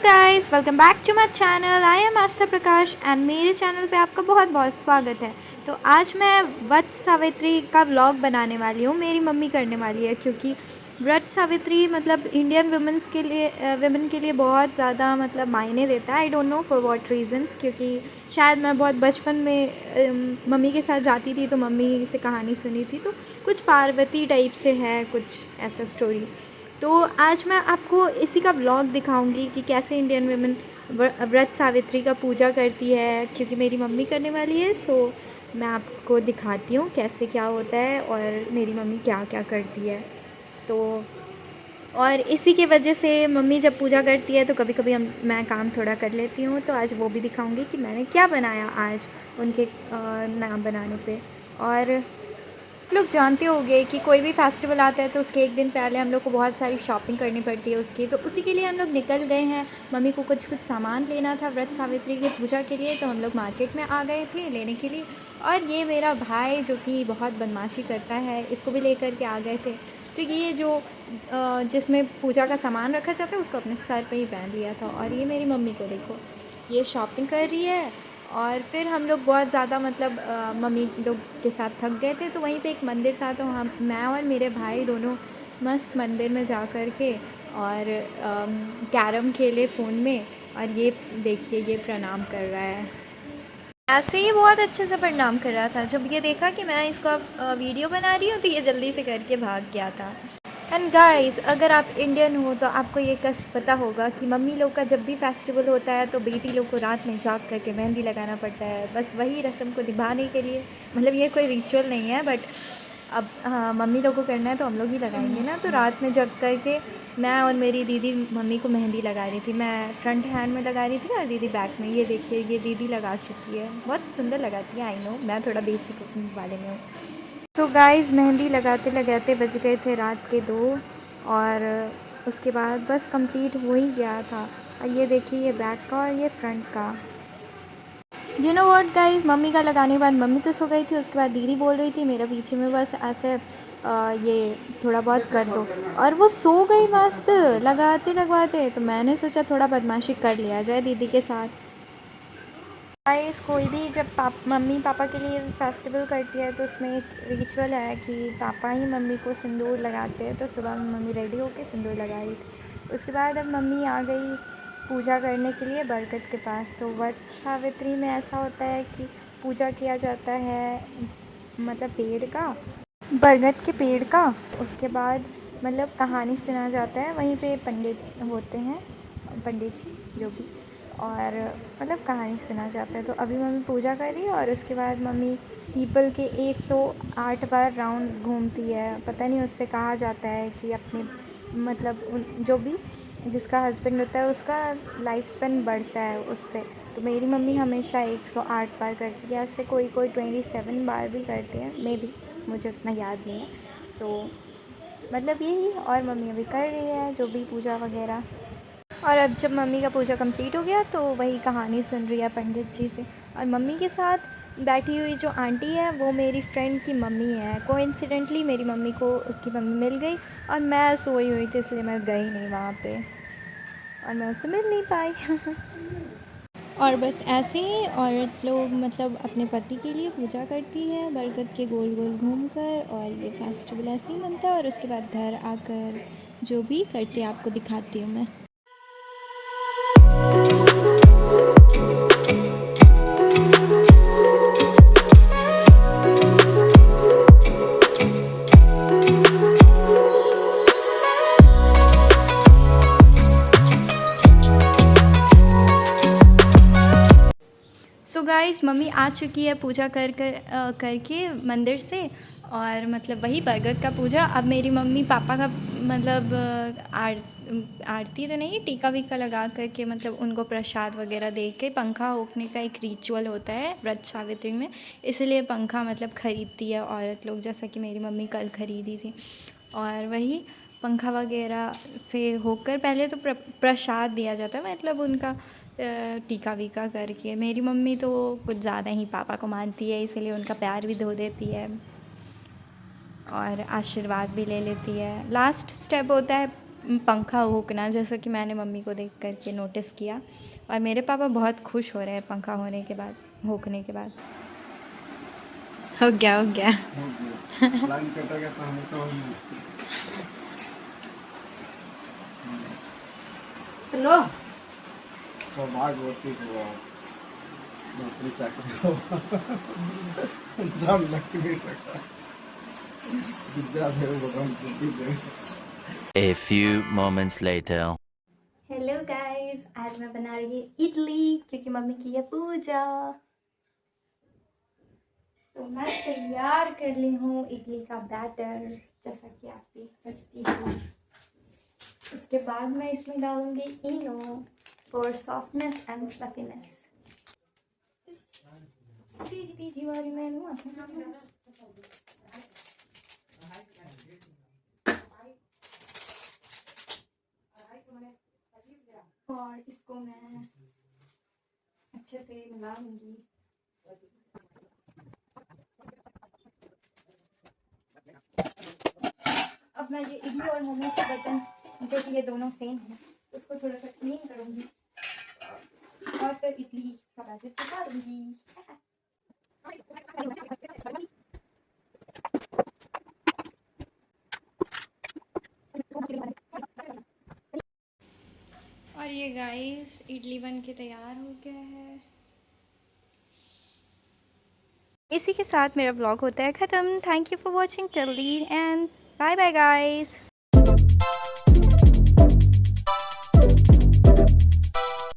Guys, welcome back to my channel. I am Aastha Prakash and मेरे channel पे आपका बहुत बहुत स्वागत है। तो आज मैं व्रत सावित्री का व्लॉग बनाने वाली हूँ। मेरी मम्मी करने वाली है क्योंकि व्रत सावित्री मतलब इंडियन वुमेन के लिए बहुत ज़्यादा मतलब मायने देता है। I don't know for what reasons, क्योंकि शायद मैं बहुत बचपन में मम्मी के साथ जाती थी तो मम्मी से कहानी सुनी थी, तो कुछ पार्वती टाइप से है, कुछ ऐसा स्टोरी। तो आज मैं आपको इसी का व्लॉग दिखाऊंगी कि कैसे इंडियन वुमेन व्रत सावित्री का पूजा करती है, क्योंकि मेरी मम्मी करने वाली है। सो मैं आपको दिखाती हूँ कैसे क्या होता है और मेरी मम्मी क्या क्या करती है। तो और इसी के वजह से मम्मी जब पूजा करती है तो कभी कभी मैं काम थोड़ा कर लेती हूँ। तो आज वो भी दिखाऊंगी कि मैंने क्या बनाया आज उनके नाम बनाने पे। और लोग जानते होंगे कि कोई भी फेस्टिवल आता है तो उसके एक दिन पहले हम लोग को बहुत सारी शॉपिंग करनी पड़ती है उसकी, तो उसी के लिए हम लोग निकल गए हैं। मम्मी को कुछ कुछ सामान लेना था व्रत सावित्री की पूजा के लिए, तो हम लोग मार्केट में आ गए थे लेने के लिए। और ये मेरा भाई जो कि बहुत बदमाशी करता है, इसको भी लेकर के आ गए थे। तो ये जो जिसमें पूजा का सामान रखा जाता है उसको अपने सर पे ही पहन लिया था। और ये मेरी मम्मी को देखो, ये शॉपिंग कर रही है। और फिर हम लोग बहुत ज़्यादा मतलब मम्मी लोग के साथ थक गए थे, तो वहीं पे एक मंदिर था, तो हम मैं और मेरे भाई दोनों मस्त मंदिर में जा कर के और कैरम खेले फ़ोन में। और ये देखिए, ये प्रणाम कर रहा है। ऐसे ही बहुत अच्छे से प्रणाम कर रहा था। जब ये देखा कि मैं इसका वीडियो बना रही हूँ तो ये जल्दी से करके भाग गया था। एंड गाइस, अगर आप इंडियन हो तो आपको ये कष्ट पता होगा कि मम्मी लोग का जब भी फेस्टिवल होता है तो बेटी लोग को रात में जाग करके मेहंदी लगाना पड़ता है, बस वही रस्म को निभाने के लिए। मतलब ये कोई रिचुअल नहीं है, बट अब हाँ, मम्मी लोग को करना है तो हम लोग ही लगाएंगे ना। तो रात में जग करके मैं और मेरी दीदी मम्मी को मेहंदी लगा रही थी। मैं फ्रंट हैंड में लगा रही थी और दीदी बैक में। ये देखिए, ये दीदी लगा चुकी है, बहुत सुंदर लगाती है। आई नो, मैं थोड़ा बेसिक वाले में हूँ। तो गाइस, मेहंदी लगाते लगाते बज गए थे रात के 2। और उसके बाद बस कंप्लीट हो ही गया था। और ये देखिए, ये बैक का और ये फ्रंट का। You know what guys, mummy का लगाने के बाद मम्मी तो सो गई थी, उसके बाद दीदी बोल रही थी मेरे पीछे में बस ऐसे ये थोड़ा बहुत कर दो, और वो सो गई मस्त लगाते लगवाते। तो मैंने सोचा थोड़ा बदमाशी कर लिया जाए दीदी के साथ। गाइस, कोई भी जब मम्मी पापा के लिए फेस्टिवल करती है तो उसमें एक रिचुअल है कि पापा ही मम्मी को सिंदूर लगाते हैं। तो सुबह में मम्मी रेडी होकर सिंदूर लगा रही थी। उसके बाद अब मम्मी आ गई पूजा करने के लिए बरगद के पास। तो व्रत सावित्री में ऐसा होता है कि पूजा किया जाता है मतलब पेड़ का, बरगद के पेड़ का। उसके बाद मतलब कहानी सुना जाता है, वहीं पे पंडित होते हैं, पंडित जी जो भी, और मतलब कहानी सुना जाता है। तो अभी मम्मी पूजा कर रही है और उसके बाद मम्मी पीपल के 108 बार राउंड घूमती है। पता नहीं उससे कहा जाता है कि अपने मतलब जो भी जिसका हस्बैंड होता है उसका लाइफ स्पेन बढ़ता है उससे। तो मेरी मम्मी हमेशा 108 बार करती है। ऐसे कोई कोई 27 बार भी करते हैं, मे बी, मुझे उतना याद नहीं है। तो मतलब यही, और मम्मी अभी कर रही है जो भी पूजा वगैरह। और अब जब मम्मी का पूजा कंप्लीट हो गया तो वही कहानी सुन रही है पंडित जी से। और मम्मी के साथ बैठी हुई जो आंटी है वो मेरी फ्रेंड की मम्मी है। कोइंसिडेंटली मेरी मम्मी को उसकी मम्मी मिल गई और मैं सोई हुई थी, इसलिए मैं गई नहीं वहाँ पे और मैं उससे मिल नहीं पाई। और बस ऐसे ही औरत लोग मतलब अपने पति के लिए पूजा करती है बरगद के गोल गोल घूमकर। और ये फेस्टिवल ऐसे ही बनता है और उसके बाद घर आकर जो भी करते हैं आपको दिखाती हूँ मैं। सो गाइस, मम्मी आ चुकी है पूजा करके मंदिर से। और मतलब वही बरगद का पूजा। अब मेरी मम्मी पापा का मतलब आरती तो नहीं, टीका वीका लगा करके मतलब उनको प्रसाद वगैरह दे के पंखा होने का एक रिचुअल होता है व्रत सावित्री में, इसलिए पंखा मतलब ख़रीदती है औरत लोग, जैसा कि मेरी मम्मी कल ख़रीदी थी। और वही पंखा वगैरह से होकर पहले तो प्रसाद दिया जाता है, मतलब उनका टीका वीका करके। मेरी मम्मी तो कुछ ज़्यादा ही पापा को मानती है, इसलिए उनका पैर भी धो देती है और आशीर्वाद भी ले लेती है। लास्ट स्टेप होता है पंखा हुकना, जैसा कि मैंने मम्मी को देख करके नोटिस किया। और मेरे पापा बहुत खुश हो रहे हैं पंखा होने के बाद, हुकने के बाद। हो गया हो गया। लाइन कटा गया था हमेशा वही। हेलो। सौभाग्यवती हुआ, नौकरी चाकरी हो, धन लक्ष्मी टका, विद्या देव भगवान बुद्धि देव। A few moments later. Hello guys, आज मैं बना रही हूँ इडली क्योंकि मम्मी की है पूजा। तो मैं तैयार कर ली हूँ इडली का बैटर, जैसा कि आप देख सकती हो। उसके बाद मैं इसमें डालूंगी इनो फॉर सॉफ्टनेस एंड फ्लफीनेस। दीदी वाली मैं और इसको मैं अच्छे से मिला लूंगी। अब मैं ये इडली और मोमोज के बर्तन, जो कि ये दोनों सेम है, उसको थोड़ा सा क्लीन करूंगी और फिर इडली का बैटर पका दूंगी। और ये गाइस इडली बन के तैयार हो गया है। इसी के साथ मेरा व्लॉग होता है ख़त्म। Thank you for watching till the end. Bye bye guys.